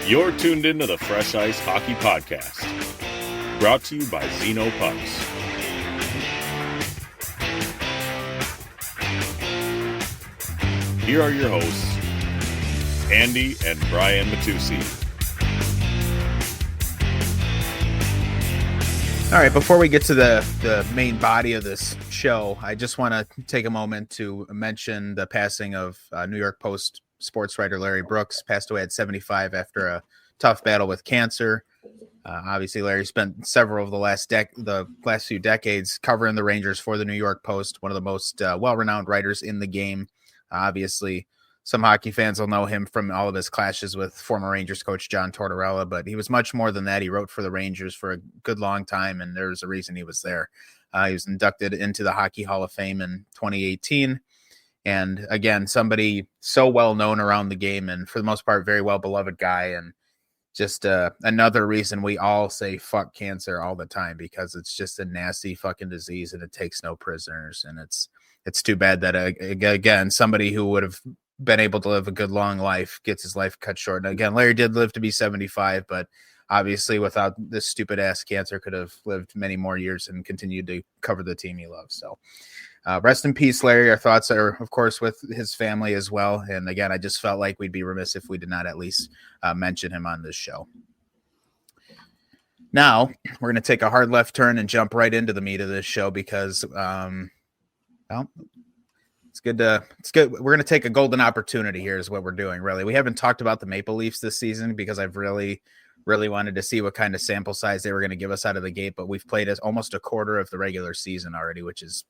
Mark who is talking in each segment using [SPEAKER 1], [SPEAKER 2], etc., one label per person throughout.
[SPEAKER 1] You're tuned into the Fresh Ice Hockey Podcast, brought to you by Zeno Pucks. Here are your hosts, Andy and Brian Matusi.
[SPEAKER 2] All right, before we get to the main body of this show, I just want to take a moment to mention the passing of New York Post sports writer Larry Brooks. Passed away at 75 after a tough battle with cancer. Obviously, Larry spent several of the last few decades covering the Rangers for the New York Post, one of the most well-renowned writers in the game. Obviously, some hockey fans will know him from all of his clashes with former Rangers coach John Tortorella, but he was much more than that. He wrote for the Rangers for a good long time, and there's a reason he was there. He was inducted into the Hockey Hall of Fame in 2018. And again, somebody so well known around the game and for the most part, very well beloved guy. And just another reason we all say fuck cancer all the time, because it's just a nasty fucking disease and it takes no prisoners. And it's too bad that, again, somebody who would have been able to live a good long life gets his life cut short. And again, Larry did live to be 75, but obviously without this stupid ass cancer could have lived many more years and continued to cover the team he loves. So rest in peace, Larry. Our thoughts are, of course, with his family as well. And again, I just felt like we'd be remiss if we did not at least mention him on this show. Now we're going to take a hard left turn and jump right into the meat of this show because, it's good. We're going to take a golden opportunity here is what we're doing. Really. We haven't talked about the Maple Leafs this season because I've really wanted to see what kind of sample size they were going to give us out of the gate, but we've played as almost a quarter of the regular season already, which is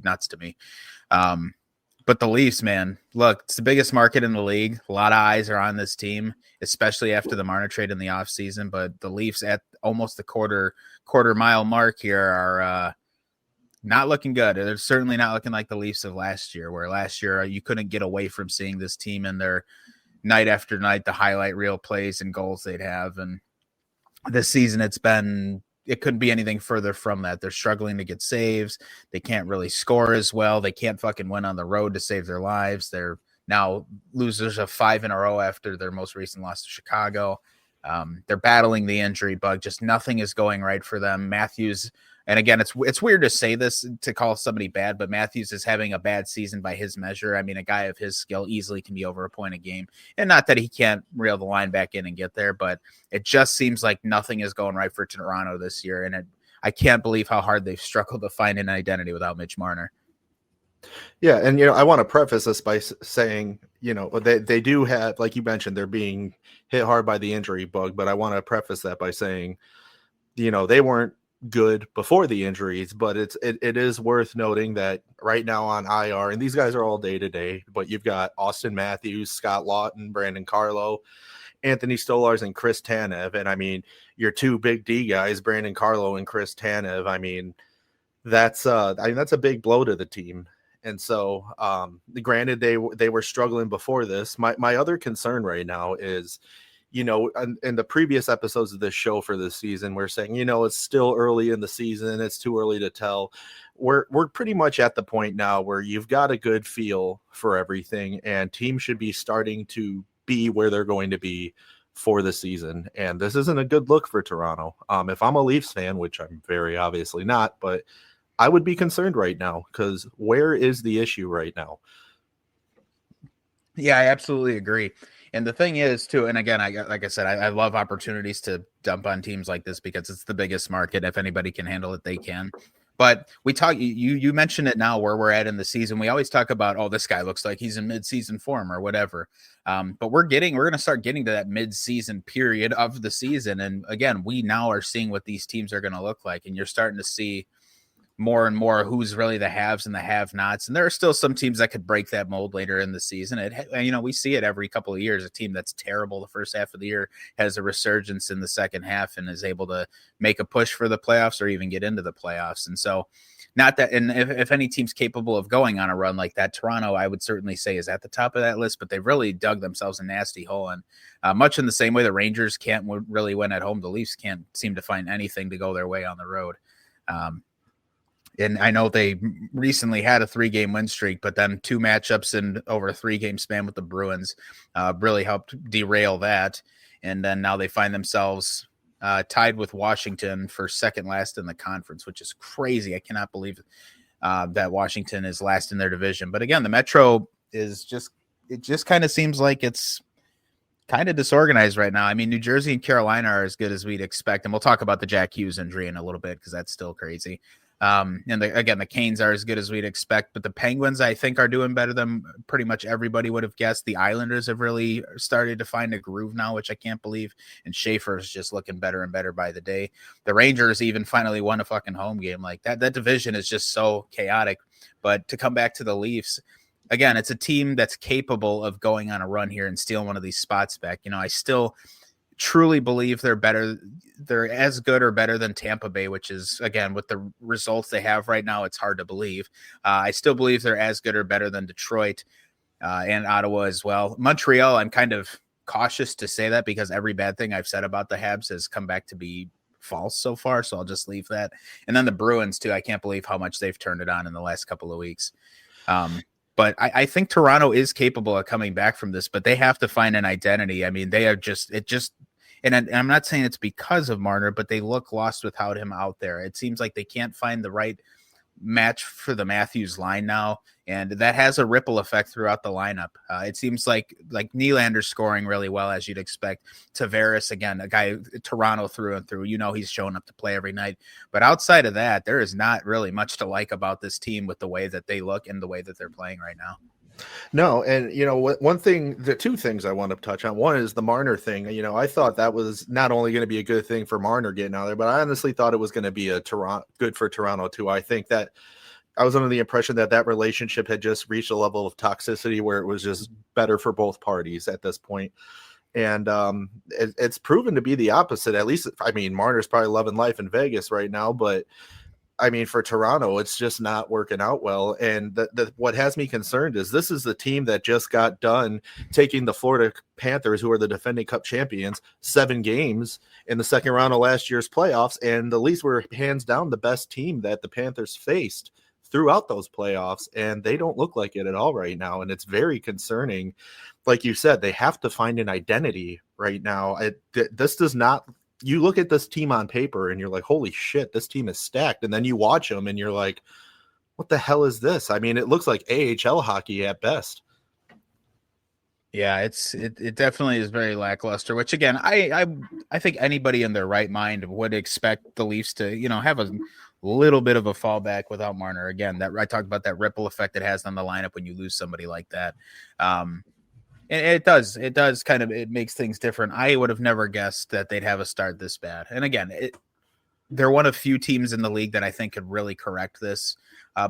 [SPEAKER 2] nuts to me. But the Leafs, man, look, it's the biggest market in the league. A lot of eyes are on this team, especially after the Marner trade in the offseason. But the Leafs at almost the quarter mile mark here are not looking good. They're certainly not looking like the Leafs of last year, where last year you couldn't get away from seeing this team and their night after night, the highlight reel plays and goals they'd have. And this season it couldn't be anything further from that. They're struggling to get saves. They can't really score as well. They can't fucking win on the road to save their lives. They're now losers of 5 in a row after their most recent loss to Chicago. They're battling the injury bug. Just nothing is going right for them. Matthews, and again, it's weird to say this, to call somebody bad, but Matthews is having a bad season by his measure. I mean, a guy of his skill easily can be over a point a game. And not that he can't reel the line back in and get there, but it just seems like nothing is going right for Toronto this year. And I can't believe how hard they've struggled to find an identity without Mitch Marner.
[SPEAKER 3] Yeah, and I want to preface this by saying, they do have, like you mentioned, they're being hit hard by the injury bug, but I want to preface that by saying, they weren't good before the injuries, but it is worth noting that right now on IR, and these guys are all day to day, but you've got Austin Matthews, Scott Lawton, Brandon Carlo, Anthony Stolarz, and Chris Tanev. And I mean, your two big D guys, Brandon Carlo and Chris Tanev. I mean, that's a big blow to the team. And so, granted, they were struggling before this. My other concern right now is, in the previous episodes of this show for this season, we're saying, it's still early in the season. It's too early to tell. We're pretty much at the point now where you've got a good feel for everything, and teams should be starting to be where they're going to be for the season. And this isn't a good look for Toronto. If I'm a Leafs fan, which I'm very obviously not, but I would be concerned right now, because where is the issue right now?
[SPEAKER 2] Yeah, I absolutely agree. And the thing is, too, and again, like I said, I love opportunities to dump on teams like this because it's the biggest market. If anybody can handle it, they can. But you mentioned it now where we're at in the season. We always talk about, oh, this guy looks like he's in mid-season form or whatever. But we're going to start getting to that mid-season period of the season. And again, we now are seeing what these teams are going to look like. And you're starting to see more and more who's really the haves and the have-nots. And there are still some teams that could break that mold later in the season. We see it every couple of years. A team that's terrible the first half of the year has a resurgence in the second half and is able to make a push for the playoffs or even get into the playoffs. And so not that, and if any team's capable of going on a run like that, Toronto, I would certainly say, is at the top of that list, but they've really dug themselves a nasty hole. And much in the same way the Rangers can't really win at home, the Leafs can't seem to find anything to go their way on the road. And I know they recently had a 3-game win streak, but then 2 matchups in over a 3-game span with the Bruins really helped derail that. And then now they find themselves tied with Washington for second last in the conference, which is crazy. I cannot believe that Washington is last in their division. But again, the Metro is just kind of seems like it's kind of disorganized right now. I mean, New Jersey and Carolina are as good as we'd expect. And we'll talk about the Jack Hughes injury in a little bit because that's still crazy. And the Canes are as good as we'd expect, but the Penguins, I think, are doing better than pretty much everybody would have guessed. The Islanders have really started to find a groove now, which I can't believe. And Schaefer is just looking better and better by the day. The Rangers even finally won a fucking home game. Like that division is just so chaotic. But to come back to the Leafs, again, it's a team that's capable of going on a run here and stealing one of these spots back. You know, I still truly believe they're better. They're as good or better than Tampa Bay, which is, again, with the results they have right now, it's hard to believe. I still believe they're as good or better than Detroit and Ottawa as well. Montreal, I'm kind of cautious to say that because every bad thing I've said about the Habs has come back to be false so far. So I'll just leave that. And then the Bruins too. I can't believe how much they've turned it on in the last couple of weeks. But I think Toronto is capable of coming back from this, but they have to find an identity. I mean, they are and I'm not saying it's because of Marner, but they look lost without him out there. It seems like they can't find the right match for the Matthews line now, and that has a ripple effect throughout the lineup. It seems like Nylander's scoring really well, as you'd expect. Tavares, again, a guy Toronto through and through. You know he's showing up to play every night. But outside of that, there is not really much to like about this team with the way that they look and the way that they're playing right now.
[SPEAKER 3] No, and the two things I want to touch on. One is the Marner thing. You know, I thought that was not only going to be a good thing for Marner getting out there, but I honestly thought it was going to be good for Toronto too. I think that I was under the impression that relationship had just reached a level of toxicity where it was just better for both parties at this point. And it's proven to be the opposite. At least, I mean, Marner's probably loving life in Vegas right now, but I mean, for Toronto, it's just not working out well. And what has me concerned is this is the team that just got done taking the Florida Panthers, who are the defending Cup champions, 7 games in the second round of last year's playoffs. And the Leafs were hands down the best team that the Panthers faced throughout those playoffs. And they don't look like it at all right now. And it's very concerning. Like you said, they have to find an identity right now. This does not. You look at this team on paper and you're like, holy shit, this team is stacked. And then you watch them and you're like, what the hell is this? I mean, it looks like AHL hockey at best.
[SPEAKER 2] Yeah, it definitely is very lackluster, which again, I think anybody in their right mind would expect the Leafs to, have a little bit of a fallback without Marner. Again, that I talked about that ripple effect it has on the lineup when you lose somebody like that. And it does kind of, it makes things different. I would have never guessed that they'd have a start this bad. And again, they're one of few teams in the league that I think could really correct this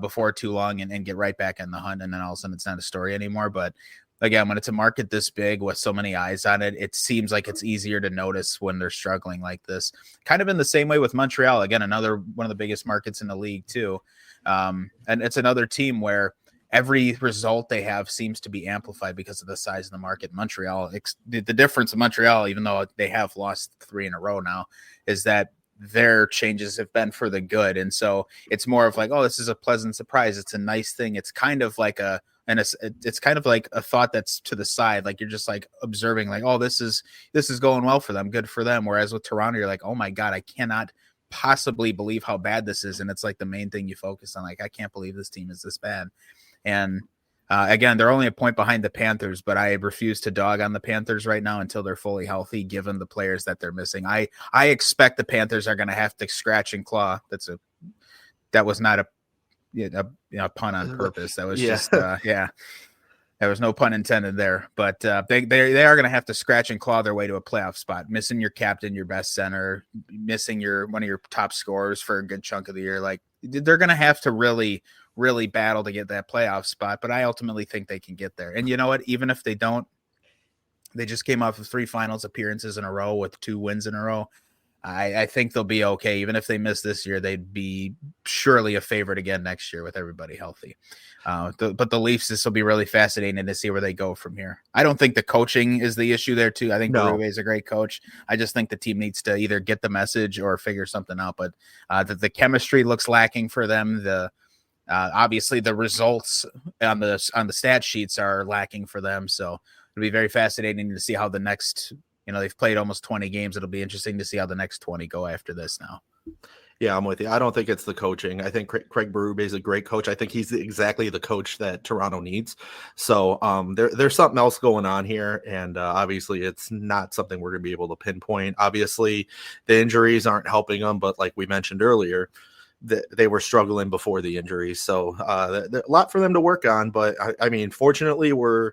[SPEAKER 2] before too long and get right back in the hunt. And then all of a sudden it's not a story anymore. But again, when it's a market this big with so many eyes on it, it seems like it's easier to notice when they're struggling like this. Kind of in the same way with Montreal. Again, another one of the biggest markets in the league too. And it's another team where every result they have seems to be amplified because of the size of the market. Montreal, the difference in Montreal, even though they have lost 3 in a row now, is that their changes have been for the good. And so it's more of like, oh, this is a pleasant surprise. It's a nice thing. It's kind of like it's kind of like a thought that's to the side. Like you're just like observing like, oh, this is going well for them. Good for them. Whereas with Toronto, you're like, oh my God, I cannot possibly believe how bad this is. And it's like the main thing you focus on. Like, I can't believe this team is this bad. And again, they're only a point behind the Panthers, but I refuse to dog on the Panthers right now until they're fully healthy, given the players that they're missing. I expect the Panthers are going to have to scratch and claw. That was not a pun on purpose. That was just there was no pun intended there. But they are going to have to scratch and claw their way to a playoff spot. Missing your captain, your best center, missing one of your top scorers for a good chunk of the year. Like they're going to have to really battle to get that playoff spot, but I ultimately think they can get there. And you know what? Even if they don't, they just came off of 3 finals appearances in a row with 2 wins in a row. I think they'll be okay. Even if they miss this year, they'd be surely a favorite again next year with everybody healthy. But the Leafs, this will be really fascinating to see where they go from here. I don't think the coaching is the issue there too. I think Berube is a great coach. I just think the team needs to either get the message or figure something out. But the chemistry looks lacking for them. Obviously the results on the stat sheets are lacking for them. So it'll be very fascinating to see how the next they've played almost 20 games. It'll be interesting to see how the next 20 go after this now.
[SPEAKER 3] Yeah, I'm with you. I don't think it's the coaching. I think Craig Berube is a great coach. I think he's exactly the coach that Toronto needs. So there's something else going on here, and obviously it's not something we're going to be able to pinpoint. Obviously, the injuries aren't helping them, but like we mentioned earlier, they were struggling before the injuries. So a lot for them to work on. But I mean, fortunately, we're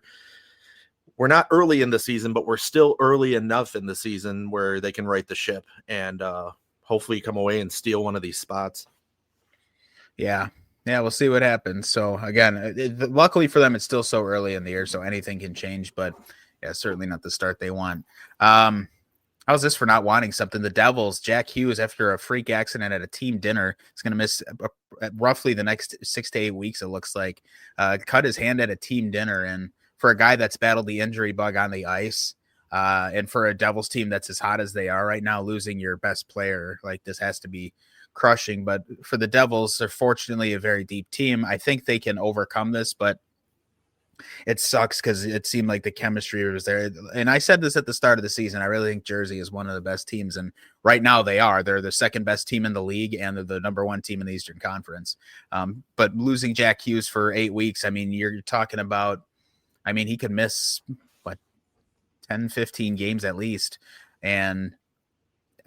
[SPEAKER 3] not early in the season, but we're still early enough in the season where they can right the ship and hopefully come away and steal one of these spots.
[SPEAKER 2] Yeah, we'll see what happens. So again, luckily for them, it's still so early in the year, so anything can change. But yeah, certainly not the start they want. How's this for not wanting something? The Devils, Jack Hughes, after a freak accident at a team dinner, is going to miss roughly the next 6 to 8 weeks. It looks like cut his hand at a team dinner, and for a guy that's battled the injury bug on the ice. And for a Devils team that's as hot as they are right now, losing your best player like this has to be crushing. But for the Devils, they're fortunately a very deep team. I think they can overcome this, but it sucks because it seemed like the chemistry was there. And I said this at the start of the season. I really think Jersey is one of the best teams. And right now they are. They're the second best team in the league, and they're the number one team in the Eastern Conference. But losing Jack Hughes for 8 weeks, I mean, you're talking about, he could miss 10, 15 games at least. And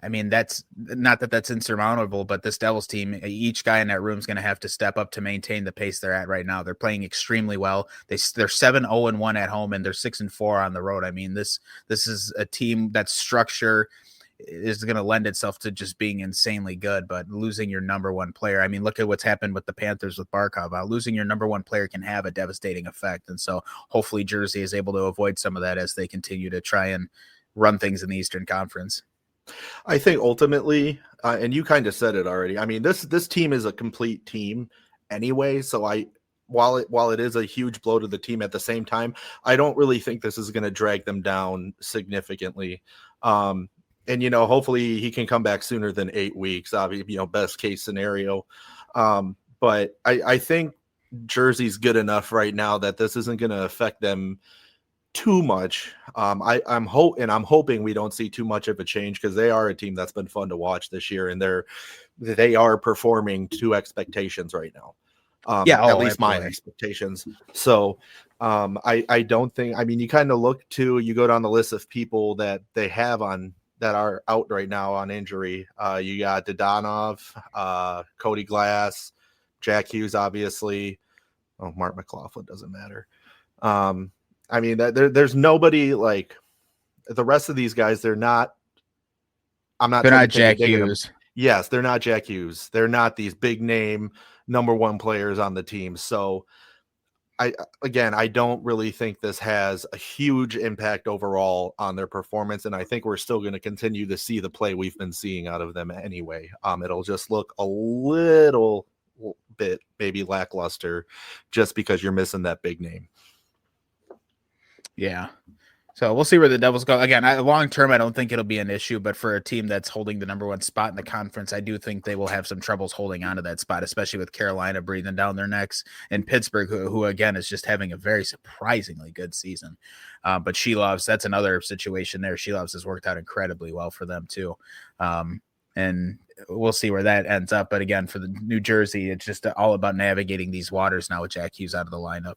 [SPEAKER 2] that's not that that's insurmountable, but this Devils team, each guy in that room is going to have to step up to maintain the pace they're at right now. They're playing extremely well. They're 7-0-1 at home, and they're 6-4 on the road. This is a team that's structure is going to lend itself to just being insanely good, but losing your number one player, look at what's happened with the Panthers with Barkov. Losing your number one player can have a devastating effect. And so hopefully Jersey is able to avoid some of that as they continue to try and run things in the Eastern Conference.
[SPEAKER 3] I think ultimately, and you kind of said it already, this team is a complete team anyway. So while it is a huge blow to the team, at the same time, I don't really think this is going to drag them down significantly. And, hopefully he can come back sooner than 8 weeks, obviously, best case scenario. But I think Jersey's good enough right now that this isn't going to affect them too much. I'm hoping we don't see too much of a change, because they are a team that's been fun to watch this year, and they are performing to expectations right now. At least my expectations. So I don't think, you kind of you go down the list of people that they have on that are out right now on injury. You got Dodonov, Cody Glass, Jack Hughes, obviously. Oh, Mark McLaughlin doesn't matter. There's nobody like the rest of these guys. They're not
[SPEAKER 2] Jack Hughes.
[SPEAKER 3] Yes, they're not Jack Hughes. They're not these big name number one players on the team. So I don't really think this has a huge impact overall on their performance. And I think we're still going to continue to see the play we've been seeing out of them anyway. It'll just look a little bit maybe lackluster just because you're missing that big name.
[SPEAKER 2] Yeah. So we'll see where the Devils go. Again, long term, I don't think it'll be an issue, but for a team that's holding the number one spot in the conference, I do think they will have some troubles holding on to that spot, especially with Carolina breathing down their necks, and Pittsburgh, who again is just having a very surprisingly good season. But that's another situation there. Sheloves has worked out incredibly well for them too. And we'll see where that ends up. But again, for the New Jersey, it's just all about navigating these waters now with Jack Hughes out of the lineup.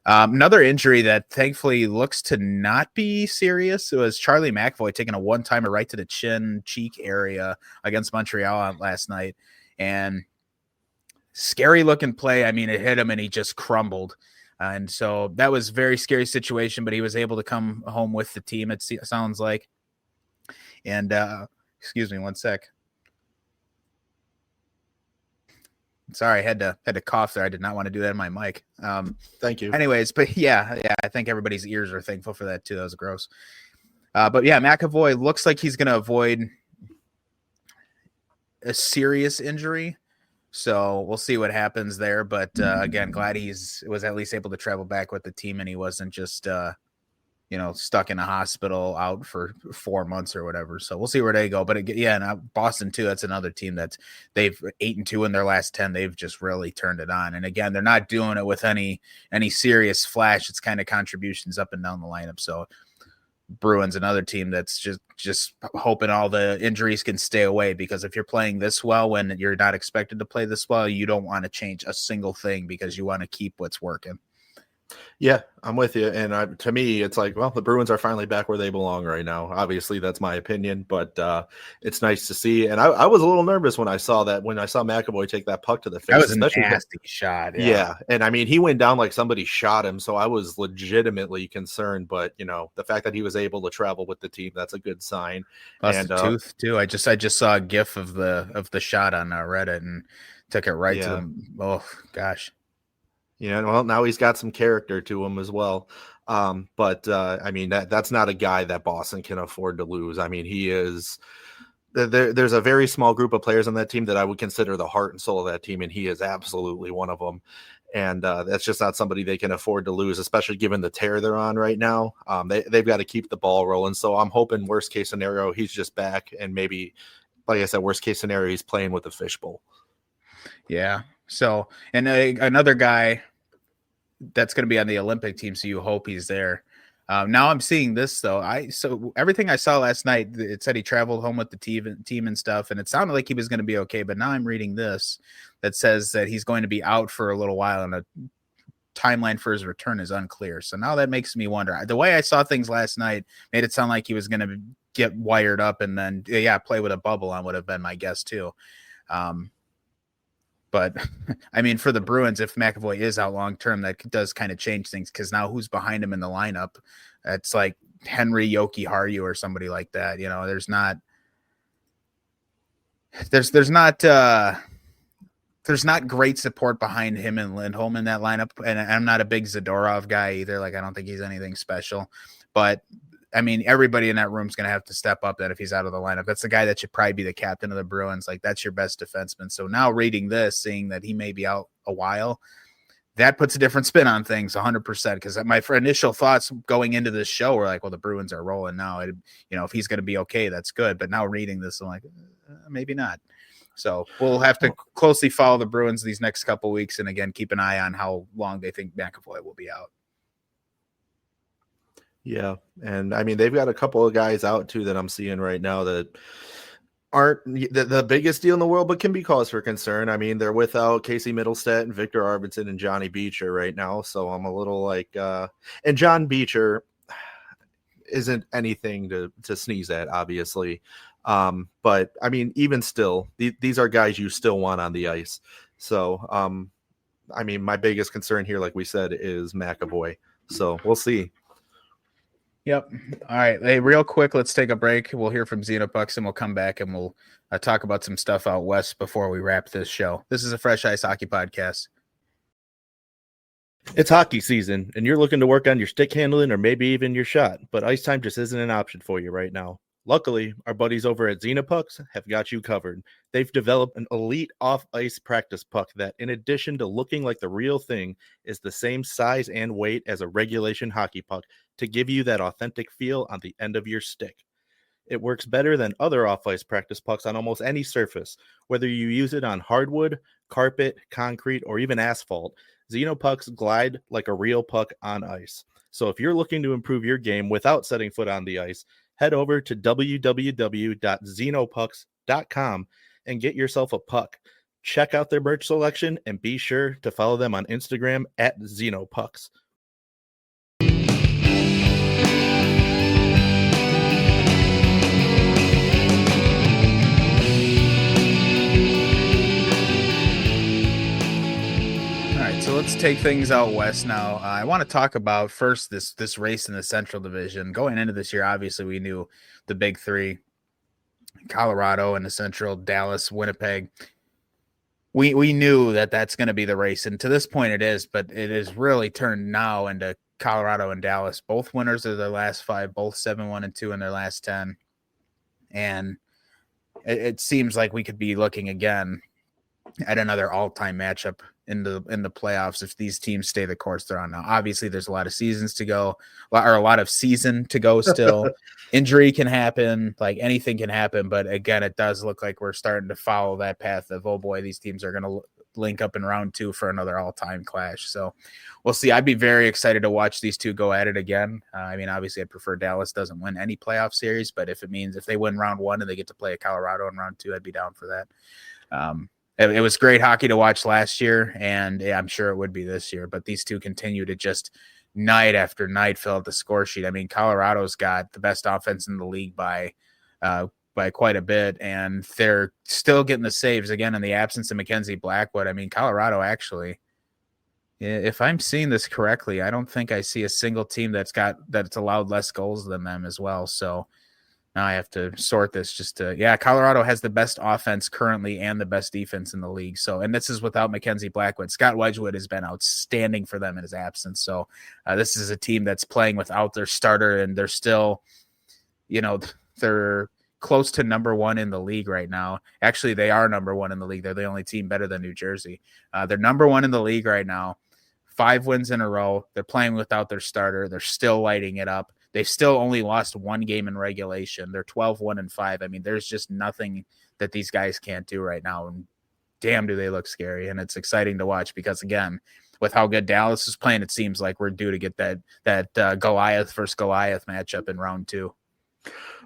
[SPEAKER 2] Another injury that thankfully looks to not be serious was Charlie McAvoy taking a one-timer right to the cheek area against Montreal last night. And scary looking play. It hit him and he just crumbled. And so that was a very scary situation, but he was able to come home with the team, it sounds like. And excuse me one sec. Sorry, I had to cough there. I did not want to do that in my mic.
[SPEAKER 3] Thank you.
[SPEAKER 2] Anyways, but yeah, I think everybody's ears are thankful for that too. That was gross. But yeah, McAvoy looks like he's going to avoid a serious injury. So we'll see what happens there. But again, glad was at least able to travel back with the team, and he wasn't just stuck in a hospital out for 4 months or whatever. So we'll see where they go. But and Boston too, that's another team that they've 8-2 in their last 10. They've just really turned it on. And again, they're not doing it with any serious flash. It's kind of contributions up and down the lineup. So Bruins another team that's just hoping all the injuries can stay away, because if you're playing this well when you're not expected to play this well, you don't want to change a single thing because you want to keep what's working.
[SPEAKER 3] Yeah, I'm with you. And to me, it's like, well, the Bruins are finally back where they belong right now. Obviously, that's my opinion, but it's nice to see. And I was a little nervous when I saw McAvoy take that puck to the face.
[SPEAKER 2] That was a
[SPEAKER 3] especially
[SPEAKER 2] nasty shot.
[SPEAKER 3] Yeah. And I mean, he went down like somebody shot him. So I was legitimately concerned. But, the fact that he was able to travel with the team, that's a good sign.
[SPEAKER 2] Plus
[SPEAKER 3] and
[SPEAKER 2] the tooth too. I just saw a GIF of the shot on Reddit and took it right to them. Oh gosh.
[SPEAKER 3] Well, now he's got some character to him as well. But I mean, that's not a guy that Boston can afford to lose. I mean, he is. There's a very small group of players on that team that I would consider the heart and soul of that team, and he is absolutely one of them. And that's just not somebody they can afford to lose, especially given the tear they're on right now. They've got to keep the ball rolling. So I'm hoping worst case scenario, he's just back, and maybe, like I said, worst case scenario, he's playing with the fishbowl. Yeah.
[SPEAKER 2] So, and another guy that's going to be on the Olympic team, so you hope he's there. Now I'm seeing this though. So everything I saw last night, it said he traveled home with the team and stuff, and it sounded like he was going to be okay. But now I'm reading this that says that he's going to be out for a little while, and a timeline for his return is unclear. So now that makes me wonder. The way I saw things last night made it sound like he was going to get wired up and then play with a bubble on, would have been my guess too. But I mean, for the Bruins, if McAvoy is out long term, that does kind of change things, because now who's behind him in the lineup? It's like Henry Yoki Haru or somebody like that. There's not great support behind him and Lindholm in that lineup. And I'm not a big Zadorov guy either. Like, I don't think he's anything special, but I mean, everybody in that room is going to have to step up that if he's out of the lineup. That's the guy that should probably be the captain of the Bruins. Like, that's your best defenseman. So now reading this, seeing that he may be out a while, that puts a different spin on things 100%. Because my initial thoughts going into this show were like, well, the Bruins are rolling now. If he's going to be okay, that's good. But now reading this, I'm like, maybe not. So we'll have to closely follow the Bruins these next couple of weeks. And again, keep an eye on how long they think McAvoy will be out.
[SPEAKER 3] Yeah. And I mean, they've got a couple of guys out too that I'm seeing right now that aren't the biggest deal in the world, but can be cause for concern. I mean, they're without Casey Middlestat and Victor Arvidsson and Johnny Beecher right now. So I'm a little like, and John Beecher isn't anything to sneeze at, obviously. But I mean, even still, these are guys you still want on the ice. So, I mean, my biggest concern here, like we said, is McAvoy. So we'll see.
[SPEAKER 2] Yep. All right. Hey, real quick, let's take a break. We'll hear from Xenopucks, and we'll come back and we'll talk about some stuff out west before we wrap this show. This is a Fresh Ice Hockey Podcast.
[SPEAKER 3] It's hockey season, and you're looking to work on your stick handling or maybe even your shot, but ice time just isn't an option for you right now. Luckily, our buddies over at Xenopucks have got you covered. They've developed an elite off-ice practice puck that, in addition to looking like the real thing, is the same size and weight as a regulation hockey puck to give you that authentic feel on the end of your stick. It works better than other off-ice practice pucks on almost any surface, whether you use it on hardwood, carpet, concrete, or even asphalt. Xenopucks glide like a real puck on ice. So if you're looking to improve your game without setting foot on the ice, head over to www.xenopucks.com and get yourself a puck. Check out their merch selection and be sure to follow them on Instagram at Xenopucks.
[SPEAKER 2] So let's take things out west now. I want to talk about first this race in the Central Division. Going into this year, obviously we knew the big three: Colorado in the Central, Dallas, Winnipeg. We knew that that's going to be the race, and to this point it is. But it is really turned now into Colorado and Dallas, both winners of their last 5, both 7-1-2 in their last 10, and it seems like we could be looking again at another all-time matchup in the playoffs if these teams stay the course they're on now. Obviously, there's a lot of seasons to go, or a lot of season to go still. Injury can happen, like anything can happen. But again, it does look like we're starting to follow that path of, oh boy, these teams are going to link up in round 2 for another all-time clash. So we'll see. I'd be very excited to watch these two go at it again. I mean, obviously I'd prefer Dallas doesn't win any playoff series, but if it means if they win round 1 and they get to play Colorado in round 2, I'd be down for that. It was great hockey to watch last year, and yeah, I'm sure it would be this year, but these two continue to just night after night fill out the score sheet. I mean, Colorado's got the best offense in the league by quite a bit, and they're still getting the saves again in the absence of Mackenzie Blackwood. I mean, Colorado actually, if I'm seeing this correctly, I don't think I see a single team that's allowed less goals than them as well. So now I have to sort this Colorado has the best offense currently and the best defense in the league. So, and this is without Mackenzie Blackwood. Scott Wedgwood has been outstanding for them in his absence. So this is a team that's playing without their starter, and they're still, they're close to number 1 in the league right now. Actually, they are number 1 in the league. They're the only team better than New Jersey. They're number 1 in the league right now. 5 wins in a row. They're playing without their starter. They're still lighting it up. They've still only lost 1 game in regulation. They're 12-1-5. I mean, there's just nothing that these guys can't do right now. And damn, do they look scary. And it's exciting to watch because, again, with how good Dallas is playing, it seems like we're due to get that Goliath versus Goliath matchup in round 2.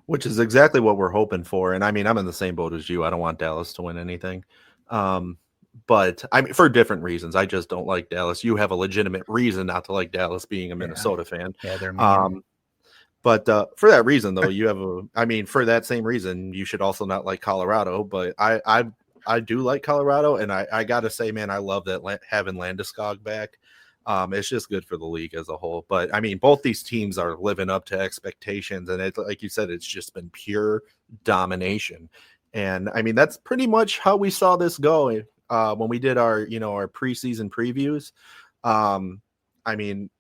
[SPEAKER 3] Which is exactly what we're hoping for. And I mean, I'm in the same boat as you. I don't want Dallas to win anything. But I mean, for different reasons. I just don't like Dallas. You have a legitimate reason not to like Dallas, being a Minnesota fan.
[SPEAKER 2] Yeah, they're mean.
[SPEAKER 3] But for that reason, though, for that same reason, you should also not like Colorado. But I do like Colorado, and I got to say, man, I love that having Landeskog back. It's just good for the league as a whole. But I mean, both these teams are living up to expectations, and it's like you said, it's just been pure domination. And I mean, that's pretty much how we saw this go when we did our preseason previews. I mean,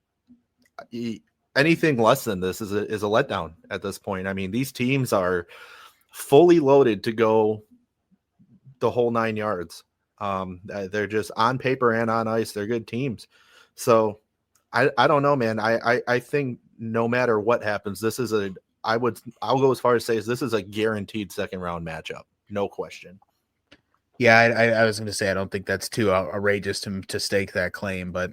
[SPEAKER 3] anything less than this is a letdown at this point. I mean, these teams are fully loaded to go the whole 9 yards. They're just on paper and on ice. They're good teams. So I don't know, man. I think no matter what happens, I'll go as far as say this is a guaranteed second round matchup. No question.
[SPEAKER 2] Yeah, I was going to say, I don't think that's too outrageous to stake that claim, but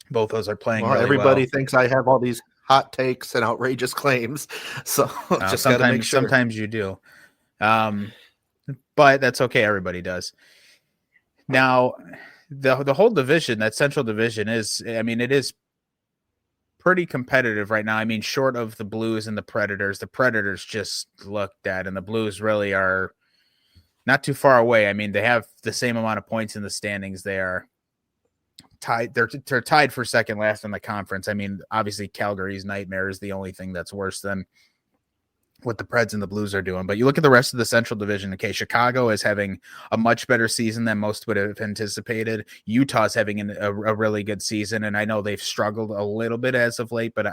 [SPEAKER 2] both those are playing really
[SPEAKER 3] everybody
[SPEAKER 2] well.
[SPEAKER 3] Thinks I have all these hot takes and outrageous claims. So just got to make sure.
[SPEAKER 2] Sometimes you do. But that's okay. Everybody does. Now, the whole division, that Central Division it is pretty competitive right now. I mean, short of the Blues and the Predators just looked at, and the Blues really are not too far away. I mean, they have the same amount of points in the standings. They are tied. They're tied for second last in the conference. I mean, obviously Calgary's nightmare is the only thing that's worse than what the Preds and the Blues are doing. But you look at the rest of the Central Division. Okay, Chicago is having a much better season than most would have anticipated. Utah's having a really good season, and I know they've struggled a little bit as of late. But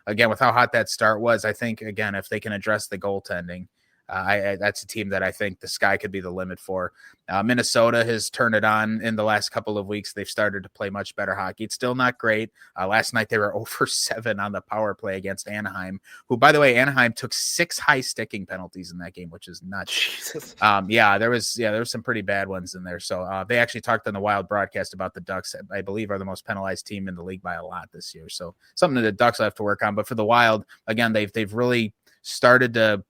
[SPEAKER 2] again, with how hot that start was, I think, again, if they can address the goaltending, that's a team that I think the sky could be the limit for. Minnesota has turned it on in the last couple of weeks. They've started to play much better hockey. It's still not great. Last night they were 0-7 on the power play against Anaheim, who, by the way, Anaheim took 6 high sticking penalties in that game, which is nuts.
[SPEAKER 3] Jesus.
[SPEAKER 2] There was some pretty bad ones in there. So they actually talked on the Wild broadcast about the Ducks. I believe are the most penalized team in the league by a lot this year. So something that the Ducks have to work on. But for the Wild, again, they've really started to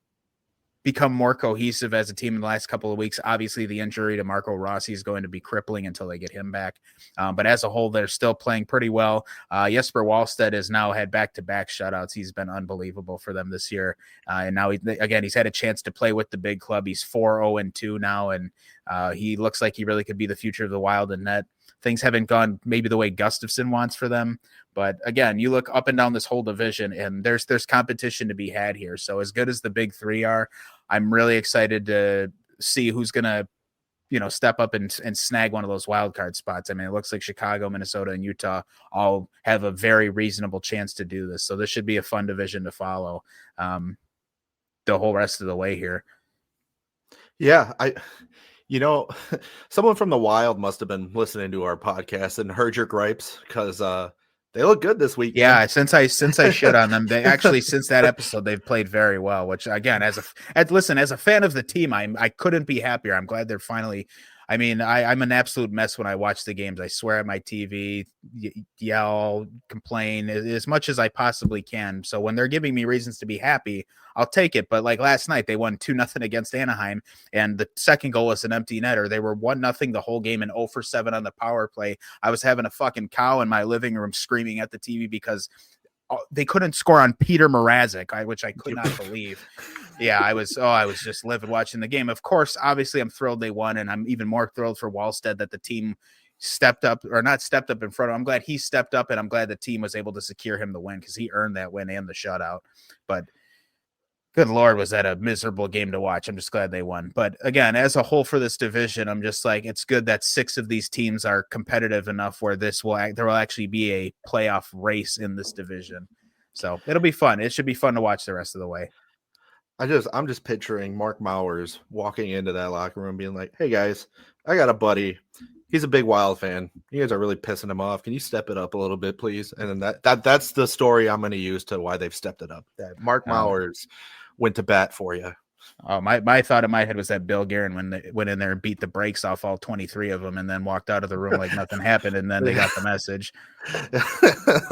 [SPEAKER 2] become more cohesive as a team in the last couple of weeks. Obviously, the injury to Marco Rossi is going to be crippling until they get him back. But as a whole, they're still playing pretty well. Jesper Wallstedt has now had back-to-back shutouts. He's been unbelievable for them this year. And now, he's had a chance to play with the big club. He's 4-0-2 now, and he looks like he really could be the future of the Wild in net. Things haven't gone maybe the way Gustafsson wants for them. But again, you look up and down this whole division, and there's competition to be had here. So as good as the big three are, I'm really excited to see who's going to, step up and snag one of those wild card spots. I mean, it looks like Chicago, Minnesota, and Utah all have a very reasonable chance to do this. So this should be a fun division to follow the whole rest of the way here.
[SPEAKER 3] Yeah, someone from the Wild must have been listening to our podcast and heard your gripes because they look good this week.
[SPEAKER 2] Yeah, since I shit on them, they actually since that episode they've played very well. Which again, as a fan of the team, I couldn't be happier. I'm glad they're finally I mean, I'm an absolute mess when I watch the games. I swear at my TV, yell, complain as much as I possibly can. So when they're giving me reasons to be happy, I'll take it. But like last night, they won 2-0 against Anaheim, and the second goal was an empty netter. They were 1-0 the whole game and 0 for 7 on the power play. I was having a fucking cow in my living room screaming at the TV because they couldn't score on Peter Mrazek, which I could not believe. Yeah, I was just living watching the game. Of course, obviously, I'm thrilled they won, and I'm even more thrilled for Wallstead that the team stepped up, or not stepped up in front of him. I'm glad he stepped up, and I'm glad the team was able to secure him the win because he earned that win and the shutout. But good Lord, was that a miserable game to watch. I'm just glad they won. But again, as a whole for this division, I'm just like, it's good that 6 of these teams are competitive enough where there will actually be a playoff race in this division. So it'll be fun. It should be fun to watch the rest of the way.
[SPEAKER 3] I'm just picturing Mark Mowers walking into that locker room being like, "Hey guys, I got a buddy. He's a big Wild fan. You guys are really pissing him off. Can you step it up a little bit, please?" And then that's the story I'm going to use to why they've stepped it up. That Mark Mowers went to bat for you.
[SPEAKER 2] Oh, my thought in my head was that Bill Guerin when they went in there and beat the brakes off all 23 of them and then walked out of the room like nothing happened, and then they got the message.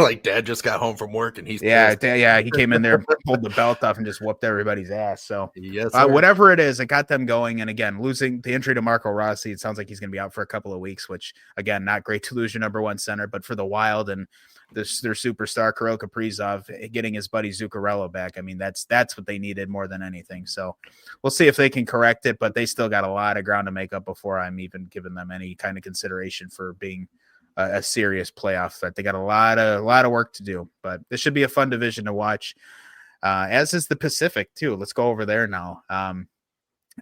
[SPEAKER 3] Like Dad just got home from work and he's
[SPEAKER 2] he came in there, pulled the belt off, and just whooped everybody's ass. So
[SPEAKER 3] yes,
[SPEAKER 2] whatever it is, it got them going. And again, losing the injury to Marco Rossi, it sounds like he's going to be out for a couple of weeks, which again, not great to lose your number 1 center, but for the Wild and their superstar Kirill Kaprizov getting his buddy Zuccarello back, I mean, that's what they needed more than anything. So we'll see if they can correct it, but they still got a lot of ground to make up before I'm even giving them any kind of consideration for being a serious playoff threat. They got a lot of work to do, but this should be a fun division to watch, as is the Pacific too. Let's go over there now.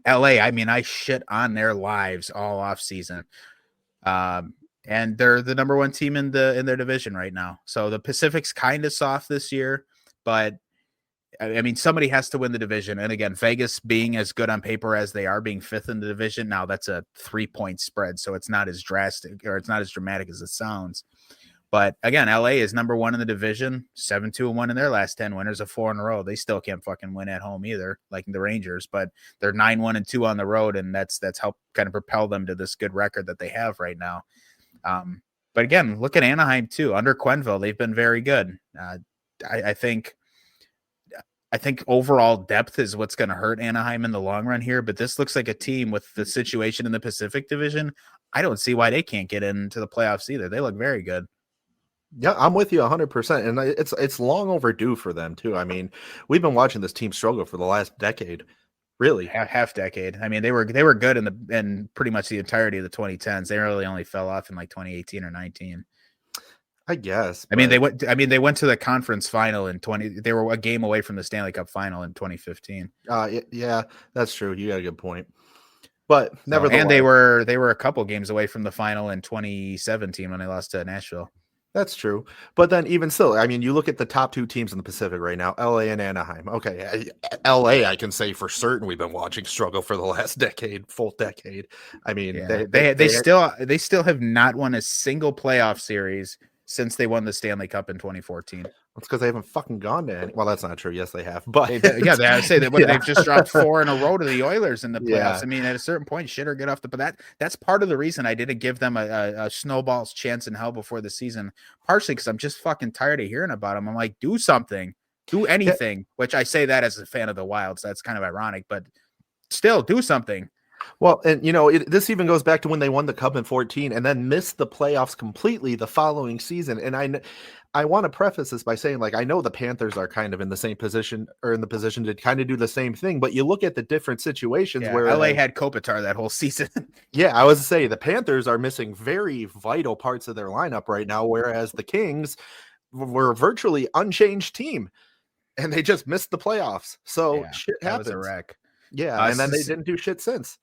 [SPEAKER 2] LA, I mean, I shit on their lives all off season. And they're the number 1 team in their division right now. So the Pacific's kind of soft this year, but I mean, somebody has to win the division. And again, Vegas being as good on paper as they are, being 5th in the division. Now that's a 3-point spread. So it's not as drastic, or it's not as dramatic as it sounds. But again, LA is number 1 in the division, 7-2-1 in their last 10 winners of 4 in a row. They still can't fucking win at home either, like the Rangers, but they're 9-1-2 on the road. And that's helped kind of propel them to this good record that they have right now. But again, look at Anaheim too. Under Quenneville, they've been very good. I think overall depth is what's going to hurt Anaheim in the long run here. But this looks like a team with the situation in the Pacific Division. I don't see why they can't get into the playoffs either. They look very good.
[SPEAKER 3] Yeah, I'm with you 100%, and it's long overdue for them too. I mean, we've been watching this team struggle for the last decade. Really,
[SPEAKER 2] half decade. I mean, they were good in pretty much the entirety of the 2010s. They really only fell off in like 2018 or 19.
[SPEAKER 3] I guess.
[SPEAKER 2] I mean, they went to the conference final in 20. They were a game away from the Stanley Cup final in 2015.
[SPEAKER 3] Yeah, that's true. You got a good point. But nevertheless,
[SPEAKER 2] and they were a couple games away from the final in 2017 when they lost to Nashville.
[SPEAKER 3] That's true. But then even still, I mean, you look at the top 2 teams in the Pacific right now, LA and Anaheim. Okay, LA, I can say for certain we've been watching struggle for the last full decade. I mean,
[SPEAKER 2] yeah. they still have not won a single playoff series since they won the Stanley Cup in 2014.
[SPEAKER 3] It's because they haven't fucking gone to any. Well, that's not true. Yes, they have. But
[SPEAKER 2] I say that they've just dropped 4 in a row to the Oilers in the playoffs.
[SPEAKER 3] Yeah.
[SPEAKER 2] I mean, at a certain point, shit or get off the. But that's part of the reason I didn't give them a snowball's chance in hell before the season. Partially because I'm just fucking tired of hearing about them. I'm like, do something, do anything. Which I say that as a fan of the Wild, so that's kind of ironic. But still, do something.
[SPEAKER 3] Well, and this even goes back to when they won the Cup in 2014 and then missed the playoffs completely the following season. And I want to preface this by saying, like, I know the Panthers are kind of in the same position, or in the position to kind of do the same thing, but you look at the different situations where
[SPEAKER 2] LA had Kopitar that whole season.
[SPEAKER 3] Yeah, I was to say the Panthers are missing very vital parts of their lineup right now, whereas the Kings were a virtually unchanged team and they just missed the playoffs. So shit happens.
[SPEAKER 2] That was a wreck.
[SPEAKER 3] Yeah, and then they didn't do shit since.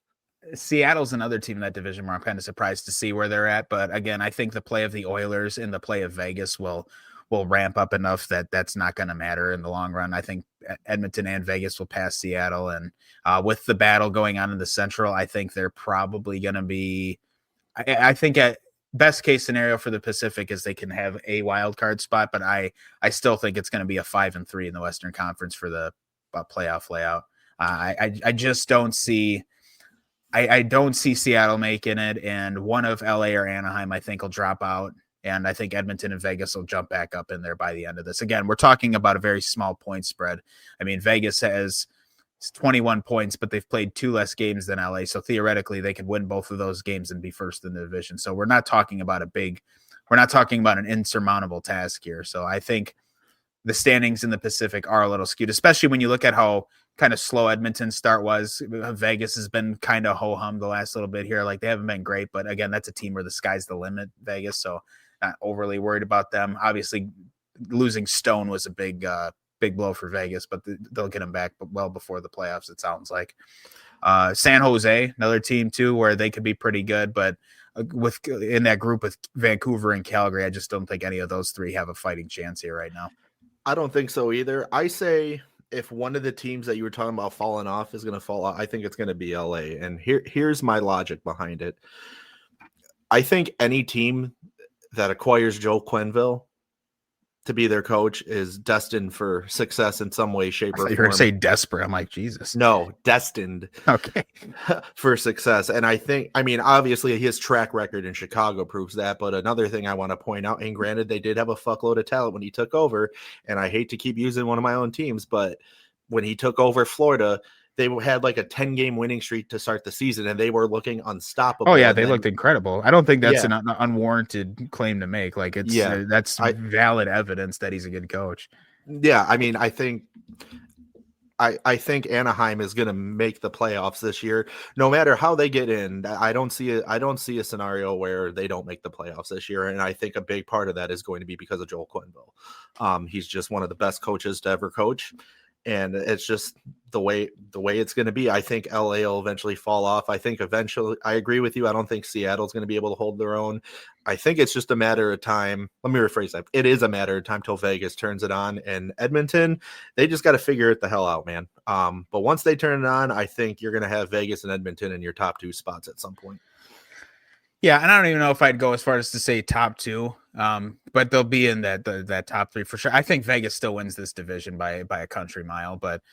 [SPEAKER 2] Seattle's another team in that division where I'm kind of surprised to see where they're at. But again, I think the play of the Oilers and the play of Vegas will ramp up enough that that's not going to matter in the long run. I think Edmonton and Vegas will pass Seattle. And with the battle going on in the Central, I think they're probably going to be, I think at best case scenario for the Pacific is they can have a wild card spot, but I still think it's going to be a 5-3 in the Western Conference for the playoff layout. I just don't see I don't see Seattle making it, and one of LA or Anaheim, I think, will drop out. And I think Edmonton and Vegas will jump back up in there by the end of this. Again, we're talking about a very small point spread. I mean, Vegas has 21 points, but they've played 2 less games than LA. So theoretically, they could win both of those games and be first in the division. So we're not talking about an insurmountable task here. So I think the standings in the Pacific are a little skewed, especially when you look at how kind of slow Edmonton's start was. Vegas has been kind of ho-hum the last little bit here. Like, they haven't been great, but again, that's a team where the sky's the limit, Vegas. So not overly worried about them. Obviously, losing Stone was a big blow for Vegas, but they'll get him back well before the playoffs, it sounds like. San Jose, another team too, where they could be pretty good, but in that group with Vancouver and Calgary, I just don't think any of those three have a fighting chance here right now.
[SPEAKER 3] I don't think so either. I say if one of the teams that you were talking about falling off is going to fall out, I think it's going to be LA. And here's my logic behind it. I think any team that acquires Joe Quenneville to be their coach is destined for success in some way, shape, or form.
[SPEAKER 2] You're going to say desperate. I'm like, Jesus.
[SPEAKER 3] No, destined.
[SPEAKER 2] Okay.
[SPEAKER 3] For success. And I mean, obviously his track record in Chicago proves that. But another thing I want to point out, and granted, they did have a fuckload of talent when he took over. And I hate to keep using one of my own teams, but when he took over Florida, they had like a 10-game winning streak to start the season, and they were looking unstoppable.
[SPEAKER 2] Oh yeah, they looked incredible. I don't think that's an unwarranted claim to make. Like, that's valid evidence that he's a good coach.
[SPEAKER 3] Yeah, I mean, I think Anaheim is going to make the playoffs this year, no matter how they get in. I don't see a scenario where they don't make the playoffs this year, and I think a big part of that is going to be because of Joel Quenneville. He's just one of the best coaches to ever coach. And it's just the way it's going to be. I think LA will eventually fall off. I think eventually, I agree with you. I don't think Seattle's going to be able to hold their own. I think it's just a matter of time. Let me rephrase that. It is a matter of time till Vegas turns it on. And Edmonton, they just got to figure it the hell out, man. But once they turn it on, I think you're going to have Vegas and Edmonton in your top 2 spots at some point.
[SPEAKER 2] Yeah, and I don't even know if I'd go as far as to say top 2, but they'll be in that top 3 for sure. I think Vegas still wins this division by a country mile, but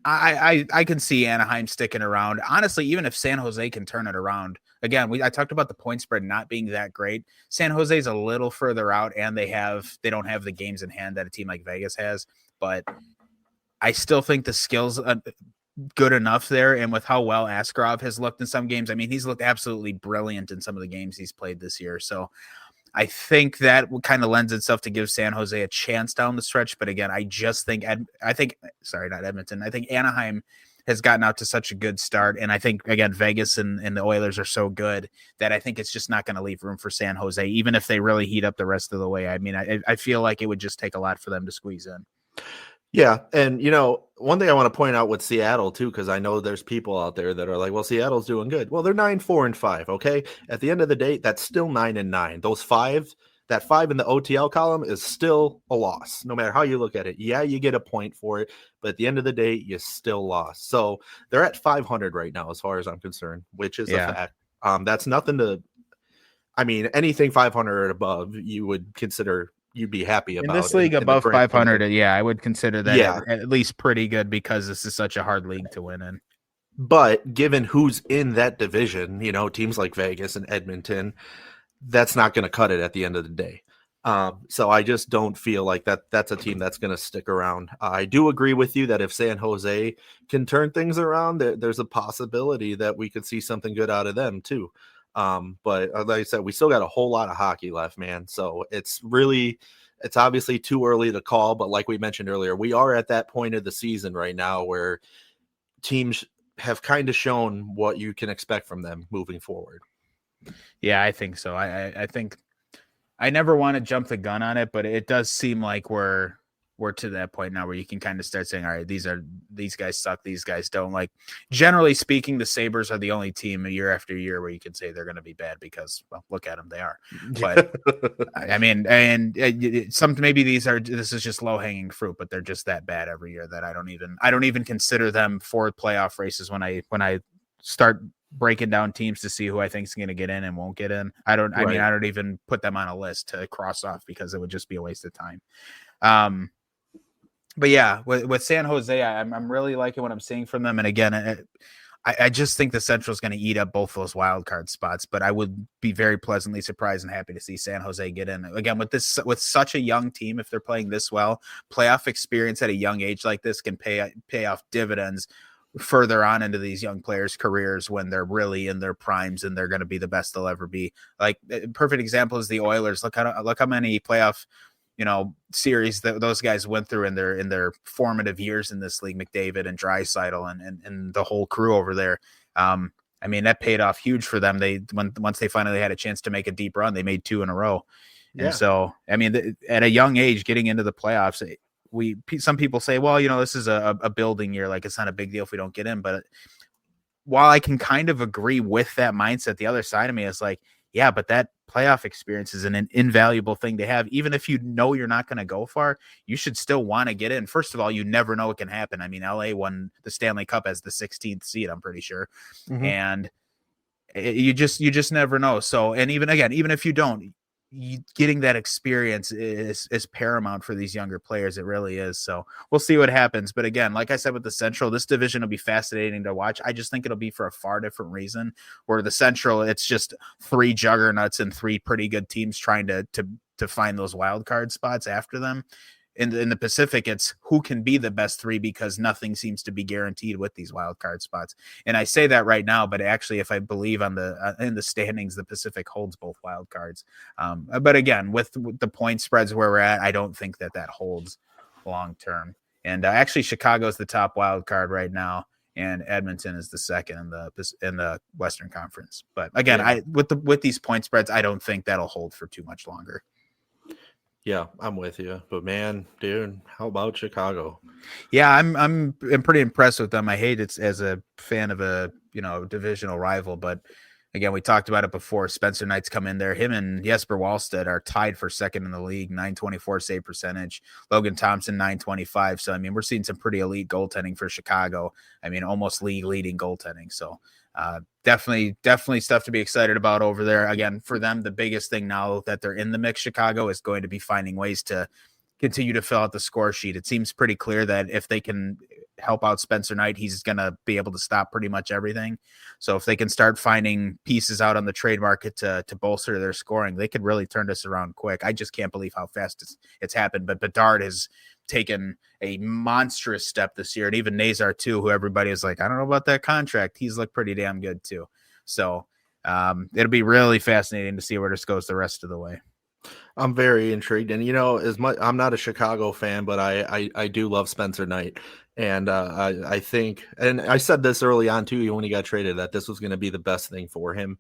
[SPEAKER 2] I can see Anaheim sticking around. Honestly, even if San Jose can turn it around, again, I talked about the point spread not being that great. San Jose's a little further out, and they don't have the games in hand that a team like Vegas has, but I still think the skills good enough there, and with how well Askarov has looked in some games, I mean, he's looked absolutely brilliant in some of the games he's played this year. So I think that kind of lends itself to give San Jose a chance down the stretch. But again, I just think not Edmonton. I think Anaheim has gotten out to such a good start, and I think again Vegas and the Oilers are so good that I think it's just not going to leave room for San Jose, even if they really heat up the rest of the way. I mean, I feel like it would just take a lot for them to squeeze in.
[SPEAKER 3] Yeah, and one thing I want to point out with Seattle too, because I know there's people out there that are like, well, Seattle's doing good. Well, they're 9-4-5. Okay, at the end of the day, that's still 9-9. That 5 in the OTL column is still a loss, no matter how you look at it. Yeah, you get a point for it, but at the end of the day, you still lost. So they're at 500 right now, as far as I'm concerned, which is a fact. That's nothing to. I mean, anything 500 or above, you would consider. You'd be happy about.
[SPEAKER 2] In this league above 500, I would consider that at least pretty good, because this is such a hard league to win in.
[SPEAKER 3] But given who's in that division, teams like Vegas and Edmonton, that's not going to cut it at the end of the day. So I just don't feel like that's a team that's going to stick around. I do agree with you that if San Jose can turn things around, there's a possibility that we could see something good out of them too. But like I said, we still got a whole lot of hockey left, man. So it's obviously too early to call, but like we mentioned earlier, we are at that point of the season right now where teams have kind of shown what you can expect from them moving forward.
[SPEAKER 2] Yeah, I think so. I think I never want to jump the gun on it, but it does seem like we're to that point now where you can kind of start saying, all right, these guys suck, these guys don't. Like, generally speaking, the Sabres are the only team year after year where you can say they're going to be bad because, well, look at them, they are. But I mean, and maybe this is just low hanging fruit, but they're just that bad every year that I don't even consider them for playoff races when I start breaking down teams to see who I think is going to get in and won't get in. I don't even put them on a list to cross off because it would just be a waste of time. But yeah, with San Jose, I'm really liking what I'm seeing from them. And again, I just think the Central is going to eat up both those wild card spots, but I would be very pleasantly surprised and happy to see San Jose get in. Again, with such a young team, if they're playing this well, playoff experience at a young age like this can pay off dividends further on into these young players' careers when they're really in their primes and they're going to be the best they'll ever be. Like, perfect example is the Oilers. Look how many playoff series that those guys went through in their formative years in this league, McDavid and Draisaitl and the whole crew over there. I mean, that paid off huge for them. Once they finally had a chance to make a deep run, they made 2 in a row. Yeah. And so, I mean, at a young age, getting into the playoffs, some people say, well, this is a building year. Like, it's not a big deal if we don't get in. But while I can kind of agree with that mindset, the other side of me is like, yeah, but that playoff experience is an invaluable thing to have. Even if you're not going to go far, you should still want to get in. First of all, you never know what can happen. I mean, LA won the Stanley Cup as the 16th seed, I'm pretty sure. Mm-hmm. And you just never know. So, and even if you don't, getting that experience is paramount for these younger players. It really is. So we'll see what happens. But again, like I said, with the Central, this division will be fascinating to watch. I just think it'll be for a far different reason, where the Central, it's just 3 juggernauts and 3 pretty good teams trying to find those wild card spots after them. In the Pacific, it's who can be the best 3, because nothing seems to be guaranteed with these wild card spots. And I say that right now, but actually, if I believe in the standings, the Pacific holds both wild cards. But again, with the point spreads where we're at, I don't think that holds long term. And actually, Chicago is the top wild card right now, and Edmonton is the second in the Western Conference. But again, with these point spreads, I don't think that'll hold for too much longer.
[SPEAKER 3] Yeah, I'm with you. But man, dude, how about Chicago?
[SPEAKER 2] Yeah, I'm pretty impressed with them. I hate it as a fan of a divisional rival, but again, we talked about it before. Spencer Knight's come in there. Him and Jesper Wallstedt are tied for second in the league, 924 save percentage. Logan Thompson, 925. So I mean, we're seeing some pretty elite goaltending for Chicago. I mean, almost league leading goaltending. So definitely stuff to be excited about over there. Again, for them, the biggest thing now that they're in the mix, Chicago, is going to be finding ways to continue to fill out the score sheet. It seems pretty clear that if they can help out Spencer Knight, he's going to be able to stop pretty much everything. So if they can start finding pieces out on the trade market to bolster their scoring, they could really turn this around quick. I just can't believe how fast it's happened. But Bedard has taken a monstrous step this year, and even Nazar too, who everybody is like, I don't know about that contract. He's looked pretty damn good too. So it'll be really fascinating to see where this goes the rest of the way.
[SPEAKER 3] I'm very intrigued, and as much I'm not a Chicago fan, but I do love Spencer Knight, and I think, and I said this early on too when he got traded, that this was going to be the best thing for him,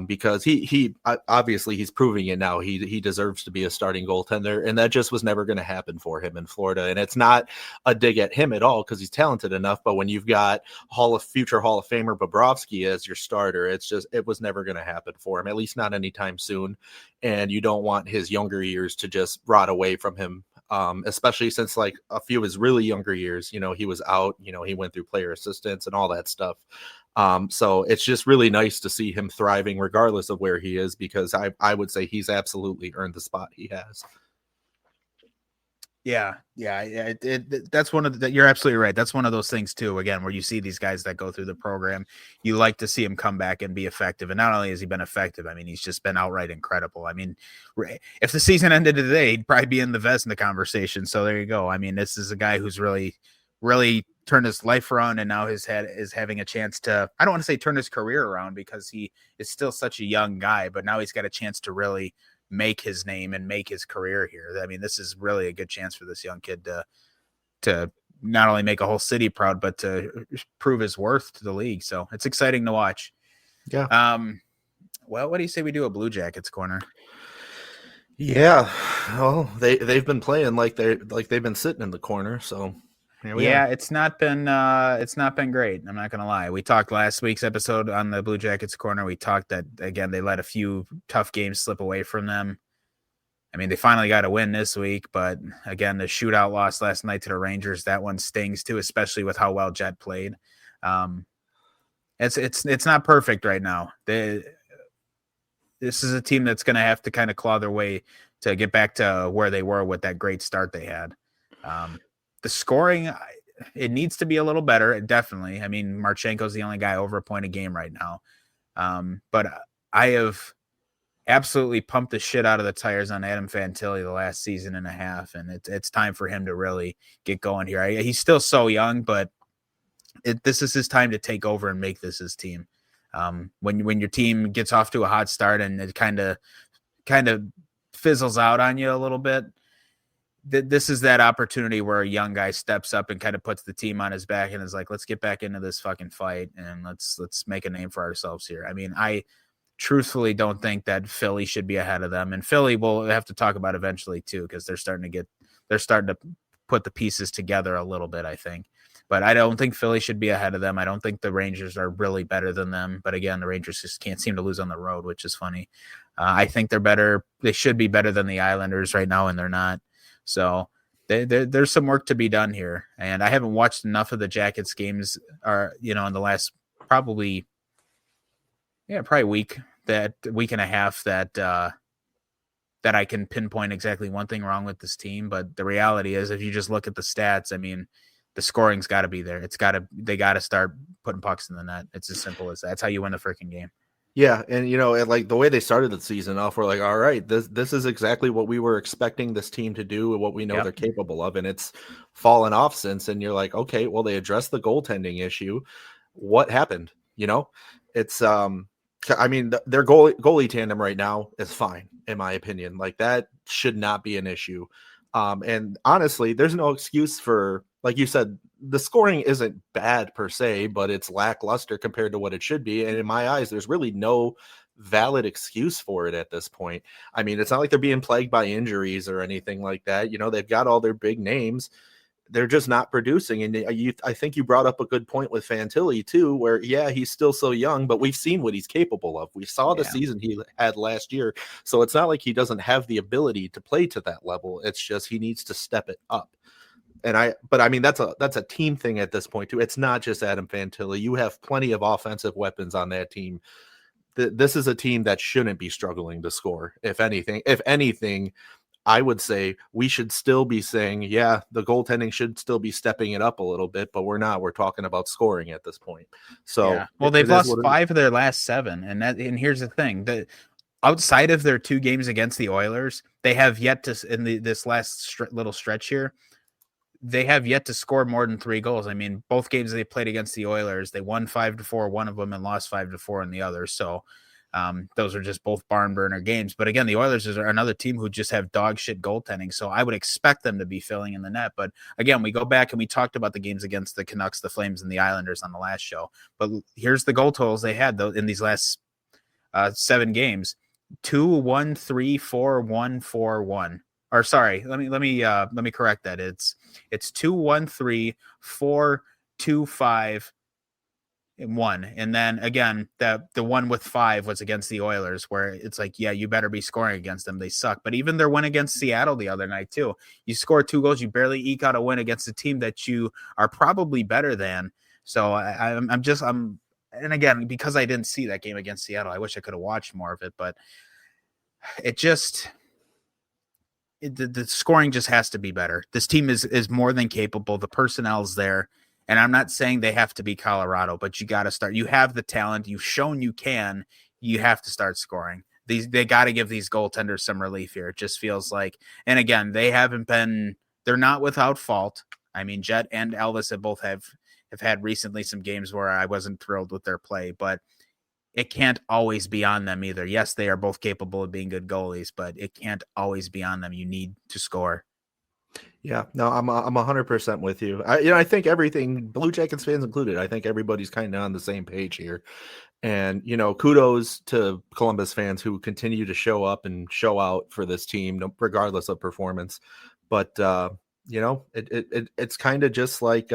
[SPEAKER 3] because he obviously he's proving it now. He deserves to be a starting goaltender, and that just was never going to happen for him in Florida. And it's not a dig at him at all, because he's talented enough. But when you've got future Hall of Famer Bobrovsky as your starter, it was never going to happen for him, at least not anytime soon. And you don't want his younger years to just rot away from him. Especially since like a few of his really younger years, he was out, he went through player assistance and all that stuff. So it's just really nice to see him thriving regardless of where he is, because I would say he's absolutely earned the spot he has.
[SPEAKER 2] Yeah. That's one of you're absolutely right. That's one of those things too, again, where you see these guys that go through the program, you like to see him come back and be effective. And not only has he been effective, I mean, he's just been outright incredible. I mean, if the season ended today, he'd probably be in the Vezina conversation. So there you go. I mean, this is a guy who's really turned his life around, and now his head is having a chance to, I don't want to say turn his career around, because he is still such a young guy, but now he's got a chance to really make his name and make his career here. I mean, this is really a good chance for this young kid to not only make a whole city proud, but to prove his worth to the league. So it's exciting to watch.
[SPEAKER 3] Yeah.
[SPEAKER 2] Well, what do you say we do a Blue Jackets corner?
[SPEAKER 3] Yeah. Well, they've been playing like they've been sitting in the corner. So
[SPEAKER 2] yeah, it's not been great. I'm not gonna lie. We talked last week's episode on the Blue Jackets corner. We talked that, again, they let a few tough games slip away from them. I mean, they finally got a win this week, but again, the shootout loss last night to the Rangers, that one stings too, especially with how well Jet played. It's not perfect right now. This is a team that's going to have to kind of claw their way to get back to where they were with that great start they had. The scoring, it needs to be a little better. Definitely. I mean, Marchenko's the only guy over a point a game right now. But I have absolutely pumped the shit out of the tires on Adam Fantilli the last season and a half, and it's time for him to really get going here. He's still so young, but this is his time to take over and make this his team. When your team gets off to a hot start and it kind of fizzles out on you a little bit, this is that opportunity where a young guy steps up and kind of puts the team on his back and is like, let's get back into this fucking fight and let's make a name for ourselves here. I mean, I truthfully don't think that Philly should be ahead of them, and Philly we'll have to talk about eventually too, because they're starting to put the pieces together a little bit, I think. But I don't think Philly should be ahead of them. I don't think the Rangers are really better than them. But again, the Rangers just can't seem to lose on the road, which is funny. I think they're better. They should be better than the Islanders right now, and they're not. So there's some work to be done here. And I haven't watched enough of the Jackets games, in the last probably week and a half that I can pinpoint exactly one thing wrong with this team. But the reality is, if you just look at the stats, I mean, the scoring's got to be there. They got to start putting pucks in the net. It's as simple as that. That's how you win the freaking game.
[SPEAKER 3] Yeah, and like the way they started the season off, we're like, all right, this is exactly what we were expecting this team to do and what we know they're capable of, and it's fallen off since. And you're like, okay, well, they addressed the goaltending issue. What happened? It's I mean, their goalie tandem right now is fine, in my opinion. Like, that should not be an issue. And honestly, there's no excuse for, like you said, the scoring isn't bad per se, but it's lackluster compared to what it should be. And in my eyes, there's really no valid excuse for it at this point. I mean, it's not like they're being plagued by injuries or anything like that. They've got all their big names. They're just not producing. And I think you brought up a good point with Fantilli too, where, he's still so young, but we've seen what he's capable of. We saw the season he had last year. So it's not like he doesn't have the ability to play to that level. It's just he needs to step it up. But I mean, that's a team thing at this point too. It's not just Adam Fantilli. You have plenty of offensive weapons on that team. This is a team that shouldn't be struggling to score. If anything, I would say we should still be saying, the goaltending should still be stepping it up a little bit, but we're not. We're talking about scoring at this point. So,
[SPEAKER 2] they've lost 5 of their last 7, and here's the thing: that outside of their 2 games against the Oilers, they have yet to this last little stretch here. They have yet to score more than 3 goals. I mean, both games they played against the Oilers, they won 5-4, one of them, and lost 5-4 in the other. So those are just both barn burner games. But again, the Oilers are another team who just have dog shit goaltending. So I would expect them to be filling in the net. But again, we go back and we talked about the games against the Canucks, the Flames, and the Islanders on the last show. But here's the goal totals they had though in these last 7 games: 2-1, 3-4, 1-4-1. Or sorry, let me correct that. It's 2-1-3, 4-2-5, and 1. And then again, the one with 5 was against the Oilers, where it's like, you better be scoring against them. They suck. But even their win against Seattle the other night too, you score 2 goals, you barely eke out a win against a team that you are probably better than. So I'm and again, because I didn't see that game against Seattle, I wish I could have watched more of it, but the scoring just has to be better. This team is more than capable. The personnel's there. And I'm not saying they have to be Colorado, but you got to start. You have the talent. You've shown you can. You have to start scoring. They got to give these goaltenders some relief here. It just feels like, and again, they're not without fault. I mean, Jet and Elvis have had recently some games where I wasn't thrilled with their play, but it can't always be on them either. Yes, they are both capable of being good goalies, but it can't always be on them. You need to score.
[SPEAKER 3] Yeah, no, I'm 100% with you. I think everything, Blue Jackets fans included, I think everybody's kind of on the same page here. And, kudos to Columbus fans who continue to show up and show out for this team, regardless of performance. But, it's kind of just like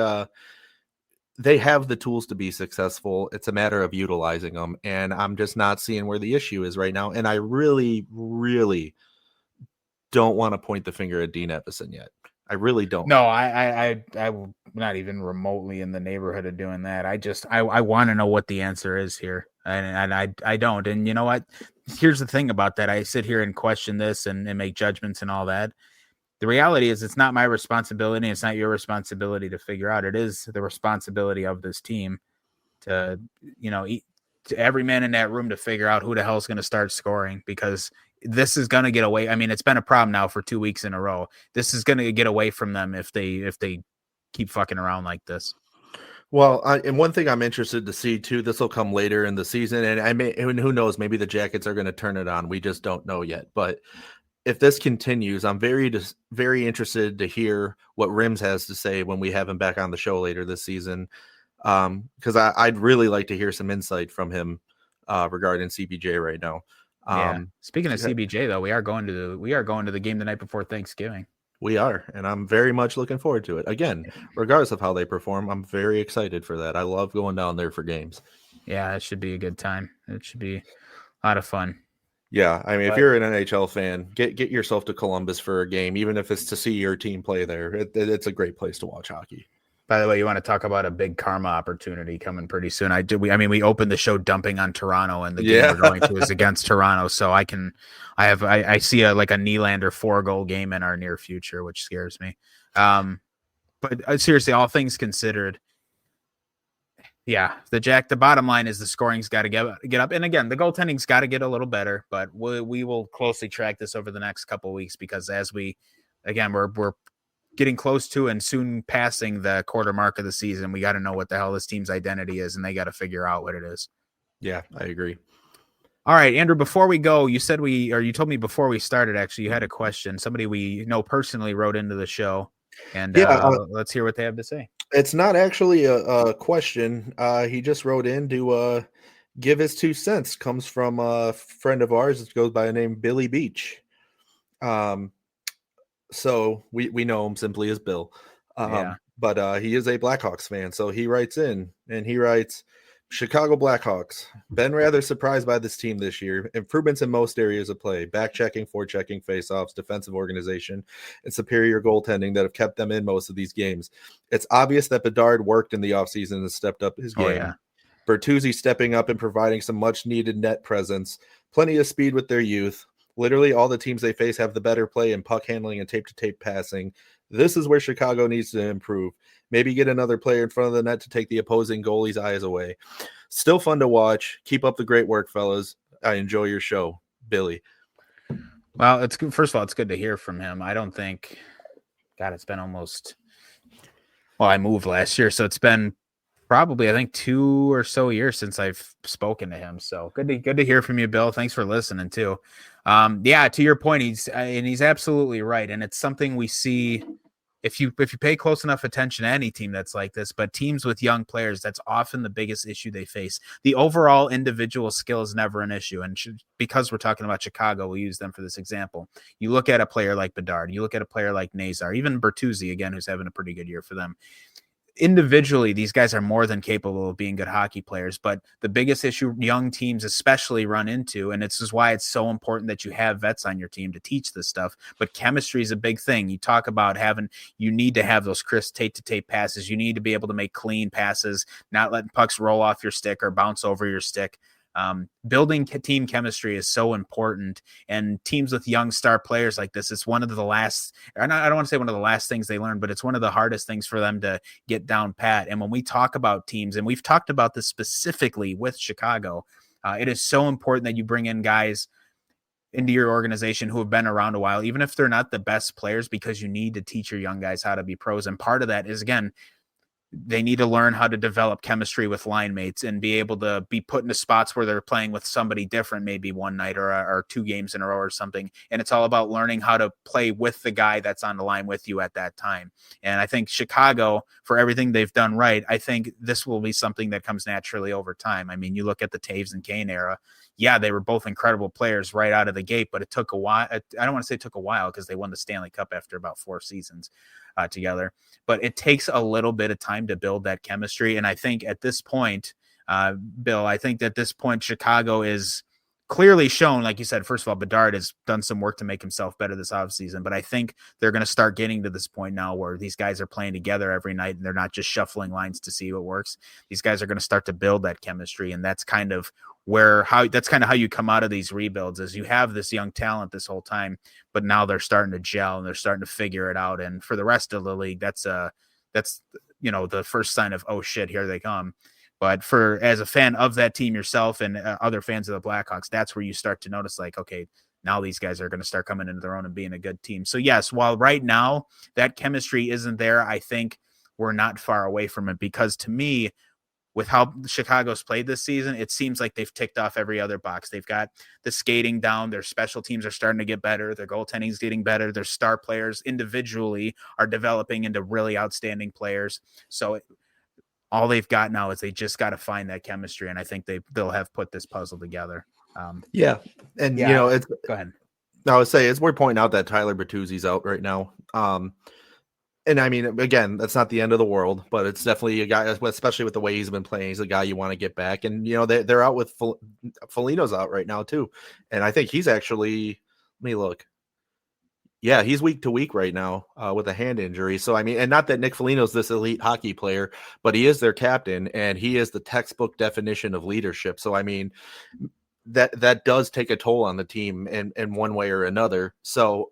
[SPEAKER 3] they have the tools to be successful. It's a matter of utilizing them. And I'm just not seeing where the issue is right now. And I really, really don't want to point the finger at Dean Evison yet. I really don't.
[SPEAKER 2] No, I'm not even remotely in the neighborhood of doing that. I want to know what the answer is here. And I don't. And you know what? Here's the thing about that. I sit here and question this and make judgments and all that. the reality is it's not my responsibility. It's not your responsibility to figure out. It is the responsibility of this team to, to every man in that room to figure out who the hell is going to start scoring, because this is going to get away. I mean, it's been a problem now for 2 weeks in a row. This is going to get away from them if they keep fucking around like this.
[SPEAKER 3] Well, and one thing I'm interested to see too, this will come later in the season, and who knows, maybe the Jackets are going to turn it on. We just don't know yet. But if this continues, I'm very interested to hear what Rims has to say when we have him back on the show later this season, because I'd really like to hear some insight from him regarding CBJ right now.
[SPEAKER 2] Speaking of CBJ, though, we are going to the game the night before Thanksgiving.
[SPEAKER 3] We are, and I'm very much looking forward to it. Again, regardless of how they perform, I'm very excited for that. I love going down there for games.
[SPEAKER 2] Yeah, it should be a good time. It should be a lot of fun.
[SPEAKER 3] Yeah, I mean, if you're an NHL fan, get yourself to Columbus for a game, even if it's to see your team play there. It's a great place to watch hockey.
[SPEAKER 2] By the way, you want to talk about a big karma opportunity coming pretty soon? We opened the show dumping on Toronto, and the game we're going to is against Toronto. So I see a Nylander 4-goal game in our near future, which scares me. But seriously, all things considered, yeah, the bottom line is the scoring's got to get up, and again, the goaltending's got to get a little better. But we will closely track this over the next couple of weeks, because we're getting close to and soon passing the quarter mark of the season. We got to know what the hell this team's identity is, and they got to figure out what it is.
[SPEAKER 3] Yeah, I agree.
[SPEAKER 2] All right, Andrew, before we go, you told me before we started, actually, you had a question. Somebody we know personally wrote into the show, and let's hear what they have to say.
[SPEAKER 3] It's not actually a question. He just wrote in to give his 2 cents. Comes from a friend of ours. It goes by the name Billy Beach. So we know him simply as Bill. But he is a Blackhawks fan. So he writes in, and he writes, Chicago Blackhawks, been rather surprised by this team this year. Improvements in most areas of play, back-checking, forechecking, face-offs, defensive organization, and superior goaltending that have kept them in most of these games. It's obvious that Bedard worked in the offseason and stepped up his game.
[SPEAKER 2] Yeah.
[SPEAKER 3] Bertuzzi stepping up and providing some much-needed net presence. Plenty of speed with their youth. Literally all the teams they face have the better play in puck handling and tape-to-tape passing. This is where Chicago needs to improve. Maybe get another player in front of the net to take the opposing goalie's eyes away. Still fun to watch. Keep up the great work, fellas. I enjoy your show, Billy.
[SPEAKER 2] Well, it's good. First of all, it's good to hear from him. I don't think, God, it's been I moved last year, so it's been probably, I think, 2 or so years since I've spoken to him. So good to hear from you, Bill. Thanks for listening too. To your point, he's absolutely right, and it's something we see. If you pay close enough attention to any team that's like this, but teams with young players, that's often the biggest issue they face. The overall individual skill is never an issue. And because we're talking about Chicago, we'll use them for this example. You look at a player like Bedard, you look at a player like Nazar, even Bertuzzi, again, who's having a pretty good year for them. Individually, these guys are more than capable of being good hockey players, but the biggest issue young teams especially run into, and this is why it's so important that you have vets on your team to teach this stuff, but chemistry is a big thing. You talk about you need to have those crisp tape-to-tape passes. You need to be able to make clean passes, not letting pucks roll off your stick or bounce over your stick. Building team chemistry is so important, and teams with young star players like this, it's one of the last, I don't want to say one of the last things they learn, but it's one of the hardest things for them to get down pat. And when we talk about teams, and we've talked about this specifically with Chicago, it is so important that you bring in guys into your organization who have been around a while, even if they're not the best players, because you need to teach your young guys how to be pros. And part of that is, again, they need to learn how to develop chemistry with line mates and be able to be put into spots where they're playing with somebody different, maybe one night or 2 games in a row or something. And it's all about learning how to play with the guy that's on the line with you at that time. And I think Chicago, for everything they've done right, I think this will be something that comes naturally over time. I mean, you look at the Taves and Kane era. Yeah, they were both incredible players right out of the gate, but it took a while. I don't want to say it took a while, because they won the Stanley Cup after about 4 seasons together. But it takes a little bit of time to build that chemistry. And I think at this point, Bill, Chicago is clearly shown, like you said, first of all, Bedard has done some work to make himself better this offseason, but I think they're going to start getting to this point now where these guys are playing together every night and they're not just shuffling lines to see what works. These guys are going to start to build that chemistry, and that's kind of how you come out of these rebuilds, is you have this young talent this whole time, but now they're starting to gel and they're starting to figure it out. And for the rest of the league, that's the first sign of, oh shit, here they come. But as a fan of that team yourself and other fans of the Blackhawks, that's where you start to notice, like, okay, now these guys are going to start coming into their own and being a good team. So yes, while right now that chemistry isn't there, I think we're not far away from it, because to me, with how Chicago's played this season, it seems like they've ticked off every other box. They've got the skating down. Their special teams are starting to get better. Their goaltending is getting better. Their star players individually are developing into really outstanding players. So all they've got now is they just got to find that chemistry, and I think they'll have put this puzzle together.
[SPEAKER 3] It's
[SPEAKER 2] go ahead.
[SPEAKER 3] I would say it's worth pointing out that Tyler Bertuzzi's out right now. And I mean, again, that's not the end of the world, but it's definitely a guy, especially with the way he's been playing. He's a guy you want to get back, and they're out with Foligno's out right now too, and I think he's actually. Let me look. Yeah, he's week to week right now with a hand injury. So, I mean, and not that Nick Foligno's this elite hockey player, but he is their captain, and he is the textbook definition of leadership. So, I mean, that does take a toll on the team in one way or another. So,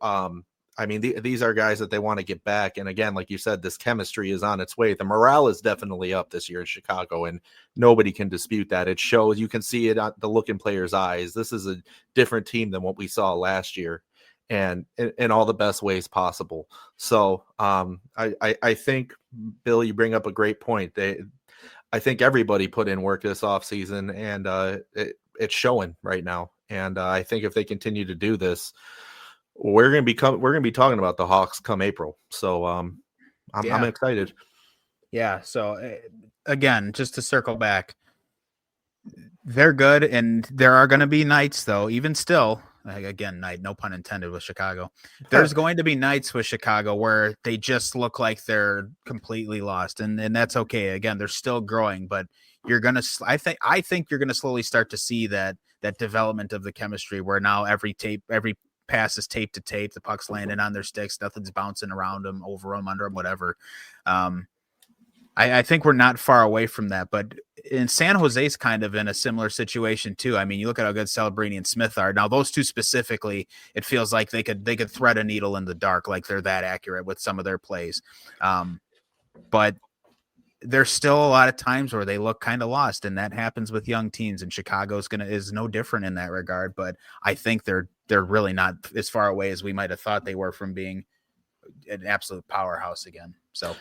[SPEAKER 3] I mean, these are guys that they want to get back. And again, like you said, this chemistry is on its way. The morale is definitely up this year in Chicago, and nobody can dispute that. It shows. You can see it on the look in players' eyes. This is a different team than what we saw last year, and in all the best ways possible. So I think, Bill, you bring up a great point. I think everybody put in work this offseason, and it's showing right now. And I think if they continue to do this, we're going to be talking about the Hawks come April. So I'm excited.
[SPEAKER 2] Yeah. So again, just to circle back, they're good, and there are going to be nights, though, even still. Again, no pun intended with Chicago. There's going to be nights with Chicago where they just look like they're completely lost, and that's okay. Again, they're still growing, but I think you're gonna slowly start to see that development of the chemistry, where now every pass is tape to tape, the puck's landing on their sticks, nothing's bouncing around them, over them, under them, whatever. I think we're not far away from that, but in San Jose's kind of in a similar situation too. I mean, you look at how good Celebrini and Smith are. Now, those two specifically, it feels like they could thread a needle in the dark, like they're that accurate with some of their plays. But there's still a lot of times where they look kind of lost, and that happens with young teams, and Chicago is no different in that regard. But I think they're really not as far away as we might have thought they were from being an absolute powerhouse again. So,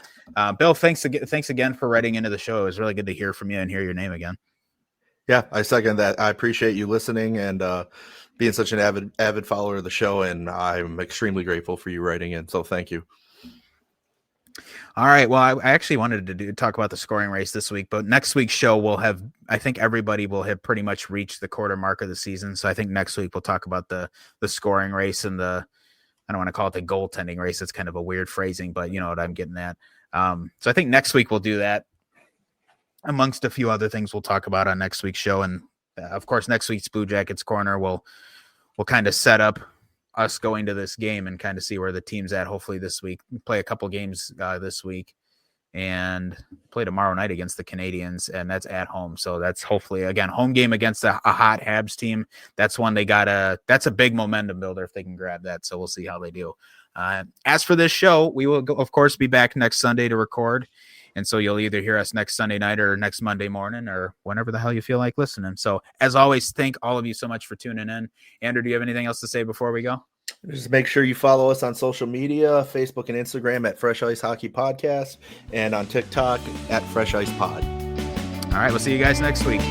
[SPEAKER 2] Bill, thanks again for writing into the show. It was really good to hear from you and hear your name again.
[SPEAKER 3] Yeah, I second that. I appreciate you listening and being such an avid follower of the show, and I'm extremely grateful for you writing in. So thank you.
[SPEAKER 2] All right. Well, I actually wanted to talk about the scoring race this week, but next week's show I think everybody will have pretty much reached the quarter mark of the season. So I think next week we'll talk about the scoring race and I don't want to call it the goaltending race. It's kind of a weird phrasing, but you know what I'm getting at. So I think next week we'll do that, amongst a few other things we'll talk about on next week's show. And of course, next week's Blue Jackets Corner will kind of set up us going to this game and kind of see where the team's at. Hopefully this week, we play a couple games this week and play tomorrow night against the Canadians, and that's at home. So that's hopefully, again, home game against a hot Habs team. That's one that's a big momentum builder if they can grab that. So we'll see how they do. As for this show, we will of course be back next Sunday to record. And so you'll either hear us next Sunday night or next Monday morning or whenever the hell you feel like listening. So as always, thank all of you so much for tuning in. Andrew, do you have anything else to say before we go?
[SPEAKER 3] Just make sure you follow us on social media, Facebook and Instagram at Fresh Ice Hockey Podcast, and on TikTok at Fresh Ice Pod.
[SPEAKER 2] All right, we'll see you guys next week.